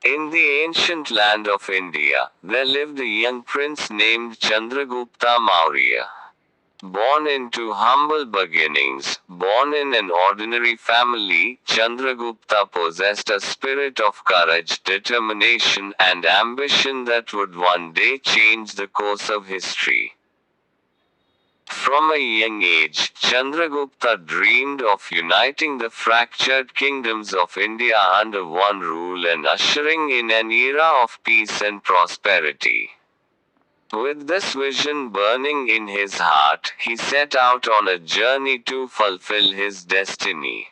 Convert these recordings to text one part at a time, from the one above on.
In the ancient land of India, there lived a young prince named Chandragupta Maurya. Born into humble beginnings, born in an ordinary family, Chandragupta possessed a spirit of courage, determination, and ambition that would one day change the course of history. From a young age, Chandragupta dreamed of uniting the fractured kingdoms of India under one rule and ushering in an era of peace and prosperity. With this vision burning in his heart, he set out on a journey to fulfill his destiny.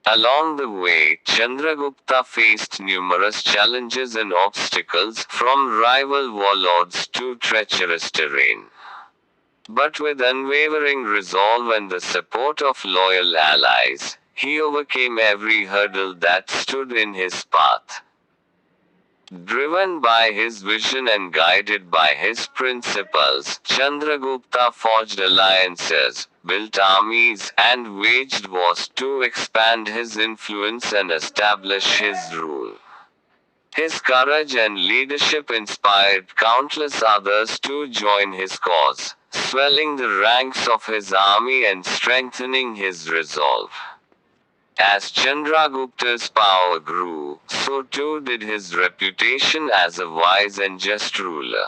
Along the way, Chandragupta faced numerous challenges and obstacles, from rival warlords to treacherous terrain. But with unwavering resolve and the support of loyal allies, he overcame every hurdle that stood in his path. Driven by his vision and guided by his principles, Chandragupta forged alliances, built armies, and waged wars to expand his influence and establish his rule. His courage and leadership inspired countless others to join his cause, swelling the ranks of his army and strengthening his resolve. As Chandragupta's power grew, so too did his reputation as a wise and just ruler.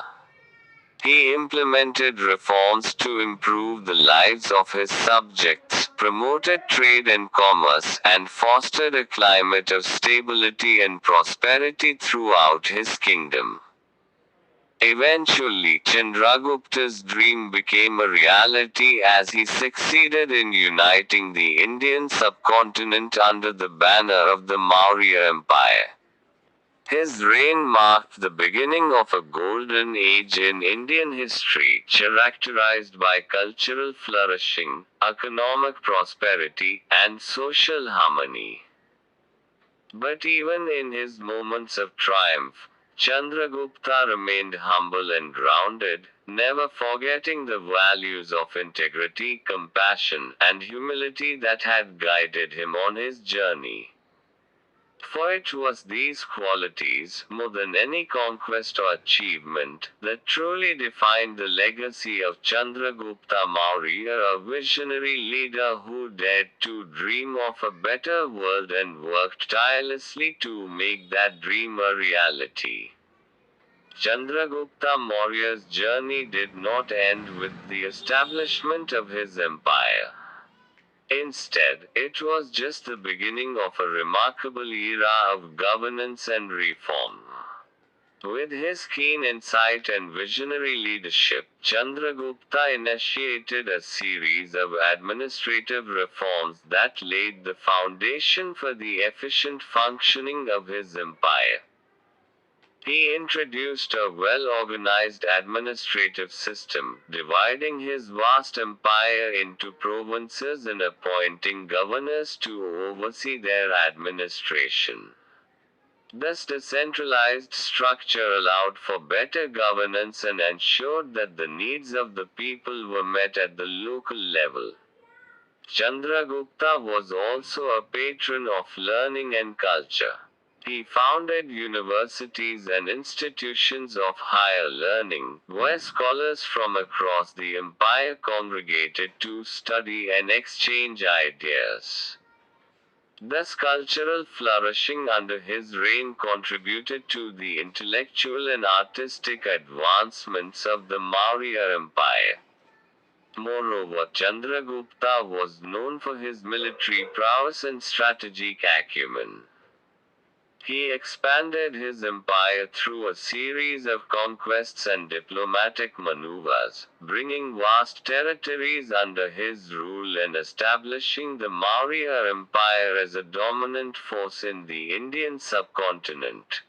He implemented reforms to improve the lives of his subjects, promoted trade and commerce, and fostered a climate of stability and prosperity throughout his kingdom. Eventually, Chandragupta's dream became a reality as he succeeded in uniting the Indian subcontinent under the banner of the Maurya Empire. His reign marked the beginning of a golden age in Indian history, characterized by cultural flourishing, economic prosperity, and social harmony. But even in his moments of triumph, Chandragupta remained humble and grounded, never forgetting the values of integrity, compassion, and humility that had guided him on his journey. For it was these qualities, more than any conquest or achievement, that truly defined the legacy of Chandragupta Maurya, a visionary leader who dared to dream of a better world and worked tirelessly to make that dream a reality. Chandragupta Maurya's journey did not end with the establishment of his empire. Instead, it was just the beginning of a remarkable era of governance and reform. With his keen insight and visionary leadership, Chandragupta initiated a series of administrative reforms that laid the foundation for the efficient functioning of his empire. He introduced a well-organized administrative system, dividing his vast empire into provinces and appointing governors to oversee their administration. This decentralized structure allowed for better governance and ensured that the needs of the people were met at the local level. Chandragupta was also a patron of learning and culture. He founded universities and institutions of higher learning, where scholars from across the empire congregated to study and exchange ideas. This cultural flourishing under his reign contributed to the intellectual and artistic advancements of the Maurya Empire. Moreover, Chandragupta was known for his military prowess and strategic acumen. He expanded his empire through a series of conquests and diplomatic maneuvers, bringing vast territories under his rule and establishing the Maurya Empire as a dominant force in the Indian subcontinent.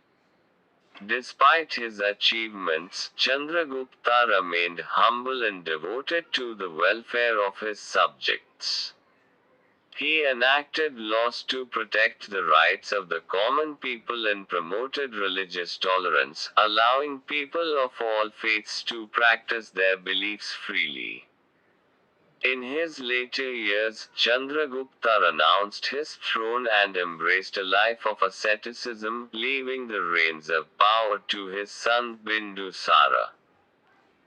Despite his achievements, Chandragupta remained humble and devoted to the welfare of his subjects. He enacted laws to protect the rights of the common people and promoted religious tolerance, allowing people of all faiths to practice their beliefs freely. In his later years, Chandragupta renounced his throne and embraced a life of asceticism, leaving the reins of power to his son Bindusara.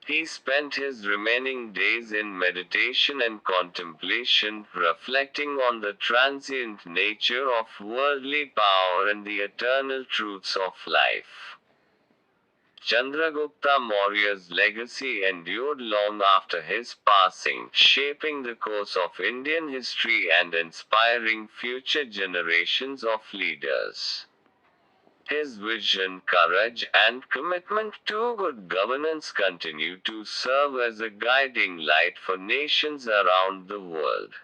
He spent his remaining days in meditation and contemplation, reflecting on the transient nature of worldly power and the eternal truths of life. Chandragupta Maurya's legacy endured long after his passing, shaping the course of Indian history and inspiring future generations of leaders. His vision, courage, and commitment to good governance continue to serve as a guiding light for nations around the world.